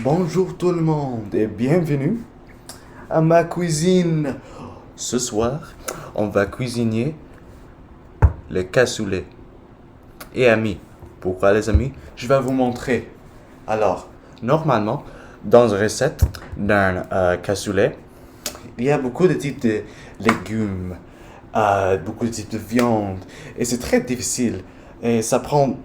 Bonjour tout le monde et bienvenue à ma cuisine. Ce soir, on va cuisiner les cassoulets. Et amis, pourquoi les amis? Je vais vous montrer. Alors, normalement, dans une recette d'un cassoulet, il y a beaucoup de types de légumes, beaucoup de types de viande, et c'est très difficile. Et ça prend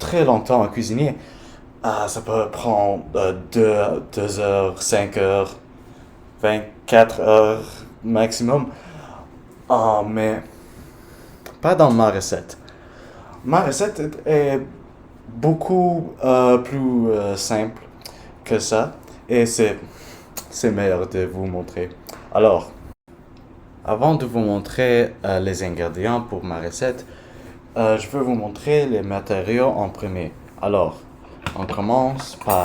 très longtemps à cuisiner. Ça peut prendre 2 heures, 5 heures, 24 heures maximum. Mais pas dans ma recette. Ma recette est beaucoup plus simple que ça. Et c'est meilleur de vous montrer. Alors, avant de vous montrer les ingrédients pour ma recette, je veux vous montrer les matériaux en premier. Alors, on commence par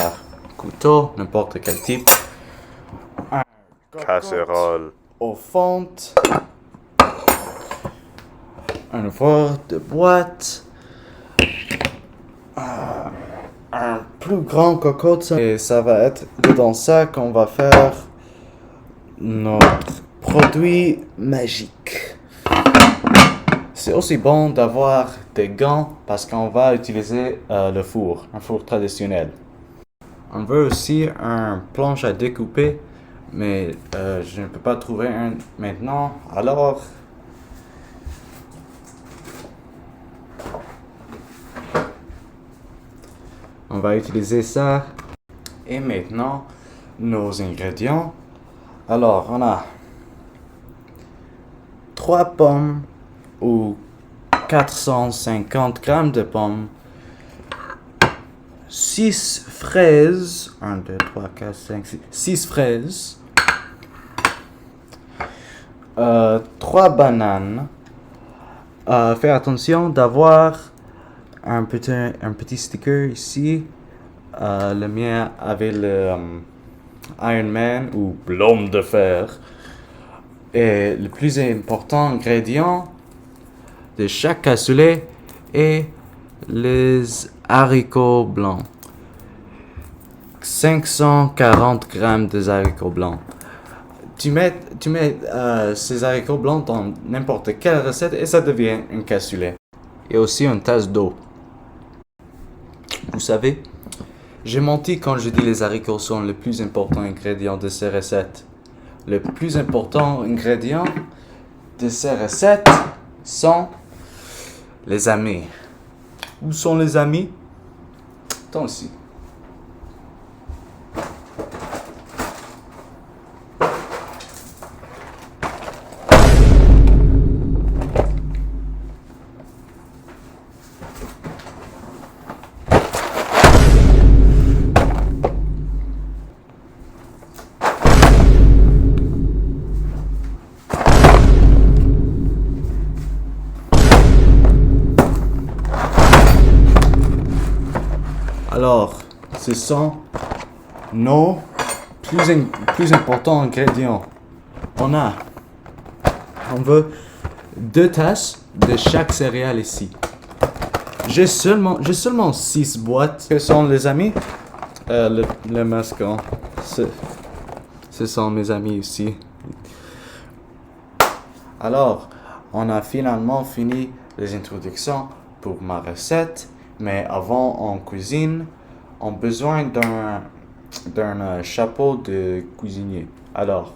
couteau, n'importe quel type. Casserole. Aux fontes. Un four de boîte. Un plus grand cocotte. Et ça va être dans ça qu'on va faire notre produit magique. C'est aussi bon d'avoir des gants parce qu'on va utiliser le four, un four traditionnel. On veut aussi un planche à découper, mais je ne peux pas trouver un maintenant. Alors, on va utiliser ça. Et maintenant, nos ingrédients. Alors, on a 3 pommes ou 450 grammes de pommes, 6 fraises, 1, 2, 3, 4, 5, 6 fraises, 3 bananes. Faites attention d'avoir un petit sticker ici. Le mien avait le Iron Man ou l'homme de fer. Et le plus important ingrédient de chaque cassoulet est les haricots blancs. 540 grammes de haricots blancs. Tu mets ces haricots blancs dans n'importe quelle recette et ça devient un cassoulet. Et aussi une tasse d'eau. Vous savez, j'ai menti quand je dis les haricots sont le plus important ingrédient de ces recettes. Le plus important ingrédient de ces recettes sont les amis. Où sont les amis? Attends ici. Alors, ce sont nos plus importants ingrédients. On veut 2 tasses de chaque céréale ici. J'ai seulement 6 boîtes. Que sont les amis? Le mascon. Ce sont mes amis ici. Alors, on a finalement fini les introductions pour ma recette. Mais avant, en cuisine, on a besoin d'un chapeau de cuisinier. Alors,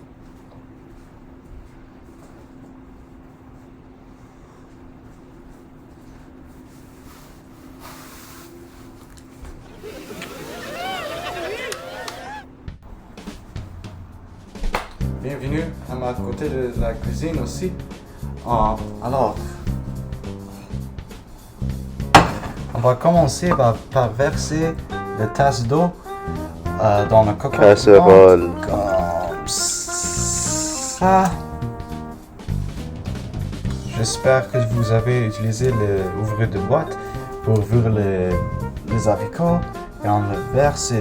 bienvenue à ma côté de la cuisine aussi. Alors, on va commencer par verser la tasse d'eau dans le cocotte. Casserole. Comme ça. J'espère que vous avez utilisé l'ouvrier de boîte pour ouvrir les haricots. Et on le verse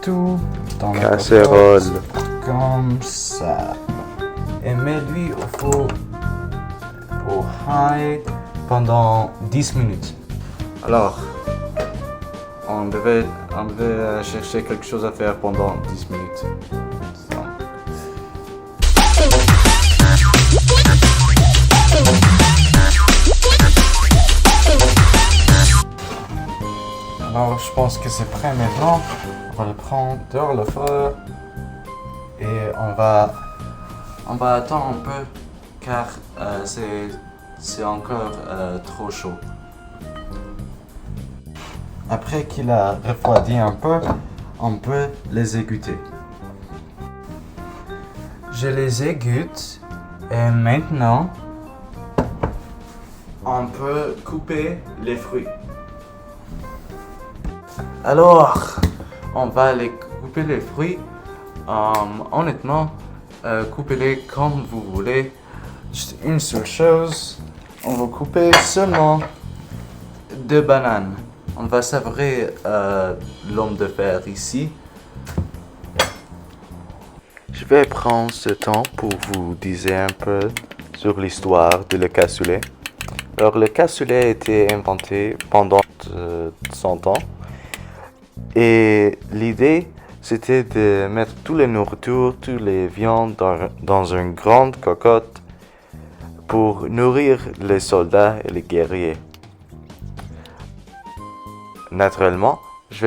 tout dans le Casserole. cocotte. Comme ça. Et mets-lui au four au high pendant 10 minutes. Alors, on on devait chercher quelque chose à faire pendant 10 minutes. Alors, je pense que c'est prêt maintenant. On va le prendre dehors le feu et on va attendre un peu car c'est encore trop chaud. Après qu'il a refroidi un peu, on peut les égoutter. Je les égoutte et maintenant on peut couper les fruits. Alors, on va les couper les fruits. Honnêtement, coupez-les comme vous voulez. Juste une seule chose, on va couper seulement 2 bananes. On va savourer l'homme de fer ici. Je vais prendre ce temps pour vous dire un peu sur l'histoire de le cassoulet. Alors, le cassoulet a été inventé pendant 100 ans. Et l'idée, c'était de mettre toutes les nourritures, toutes les viandes dans une grande cocotte pour nourrir les soldats et les guerriers. Naturellement, je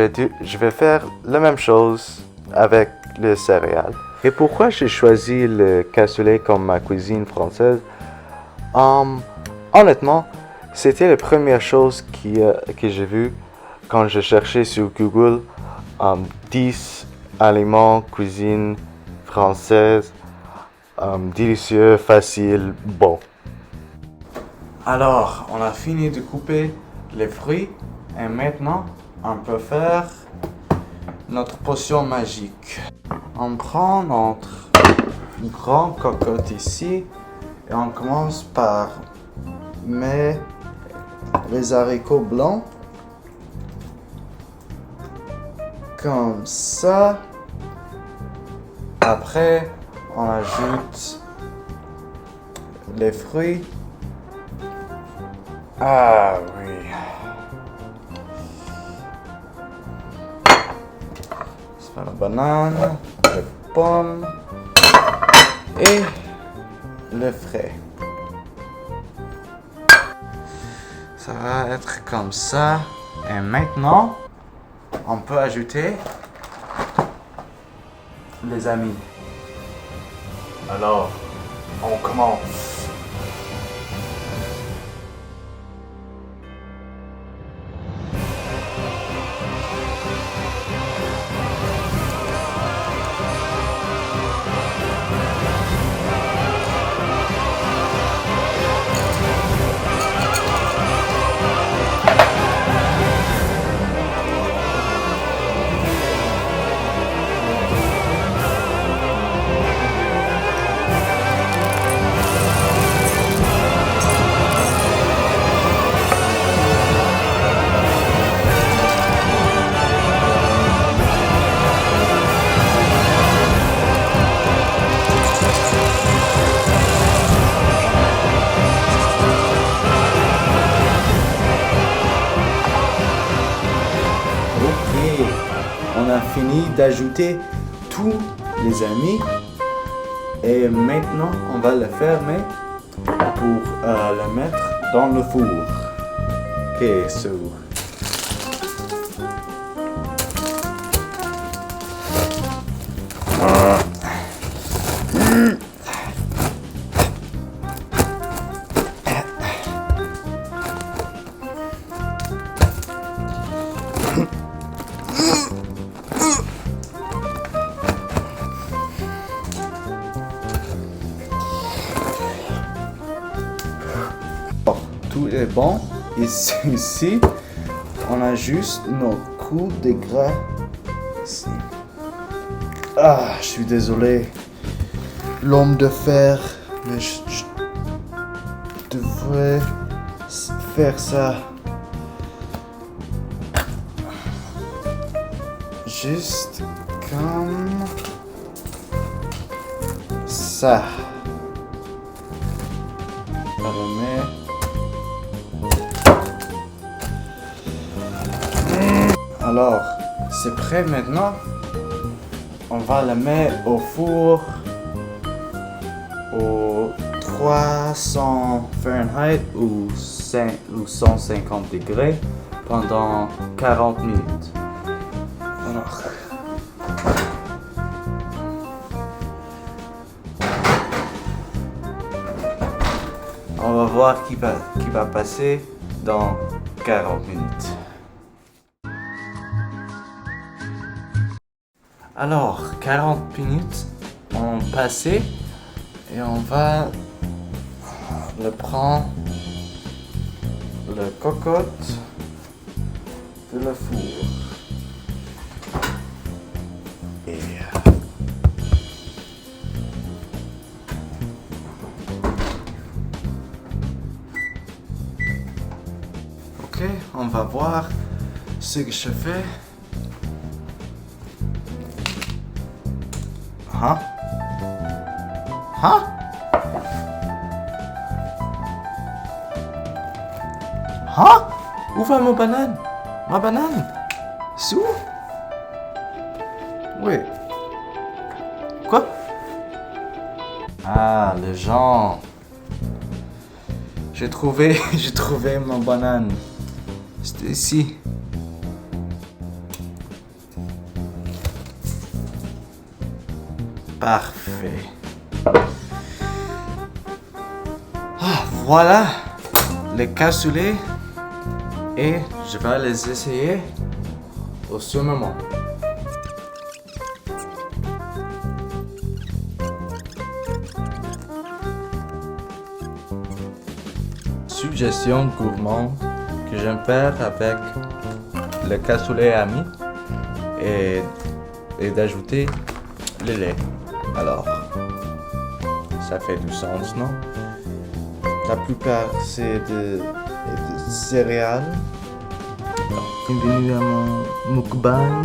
vais faire la même chose avec le céréales. Et pourquoi j'ai choisi le cassoulet comme ma cuisine française? Honnêtement, c'était la première chose que j'ai vue quand je cherchais sur Google 10 aliments cuisine française, délicieux, facile, bon. Alors, on a fini de couper les fruits et maintenant on peut faire notre potion magique. On prend notre grande cocotte ici et on commence par mettre les haricots blancs. Comme ça. Après, on ajoute les fruits. Ah oui. C'est la banane, les pommes et le frais. Ça va être comme ça. Et maintenant, on peut ajouter les amis. Alors, on commence. On a fini d'ajouter tous les amis et maintenant on va le fermer pour le mettre dans le four. Ok, so. Tout est bon. Ici, on a juste nos coups de gras. Ici. Ah, je suis désolé. L'homme de fer. Mais je devrais faire ça. Juste comme ça. On remet. Alors, c'est prêt maintenant. On va le mettre au four au 300 Fahrenheit ou 150 degrés pendant 40 minutes. Alors, on va voir qui va passer dans 40 minutes. Alors, 40 minutes ont passé et on va le prendre la cocotte de la four. Et ok, on va voir ce que je fais. Hein? Hein? Hein? Où va ma banane? Ma banane? C'est où? Oui. Quoi? Ah, les gens. J'ai trouvé ma banane. C'était ici. Parfait. Ah, voilà les cassoulets et je vais les essayer au ce moment. Suggestion gourmande que j'aime faire avec le cassoulet ami et d'ajouter le lait. Alors, ça fait du sens, non? La plupart, c'est de céréales. Bienvenue à mon mukbang.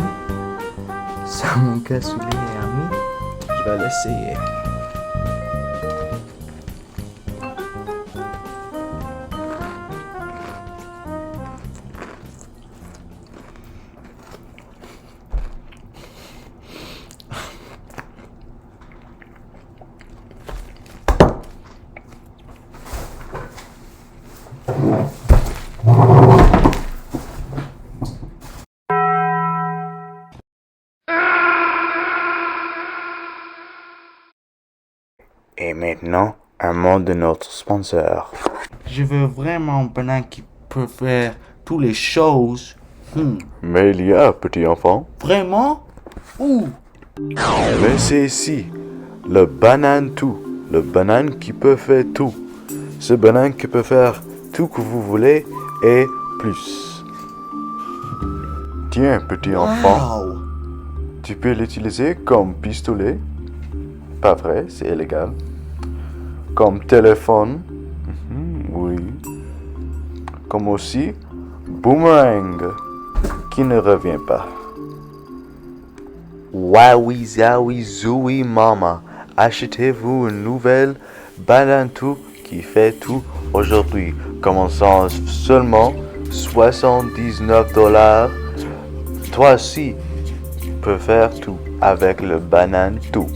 C'est mon cassoulet ami. Je vais l'essayer. Et maintenant, un mot de notre sponsor. Je veux vraiment un banane qui peut faire toutes les choses. Mais il y a, petit enfant. Vraiment? Où? Mais c'est ici. Le banane tout. Le banane qui peut faire tout. Ce banane qui peut faire tout que vous voulez et plus. Tiens, petit enfant. Wow. Tu peux l'utiliser comme pistolet. Pas vrai, c'est illégal. Comme téléphone. Oui. Comme aussi boomerang qui ne revient pas. Wowie zowie zoui mama. Achetez-vous une nouvelle banane tout qui fait tout aujourd'hui. Commençant seulement $79. Toi aussi peux faire tout avec le banane tout.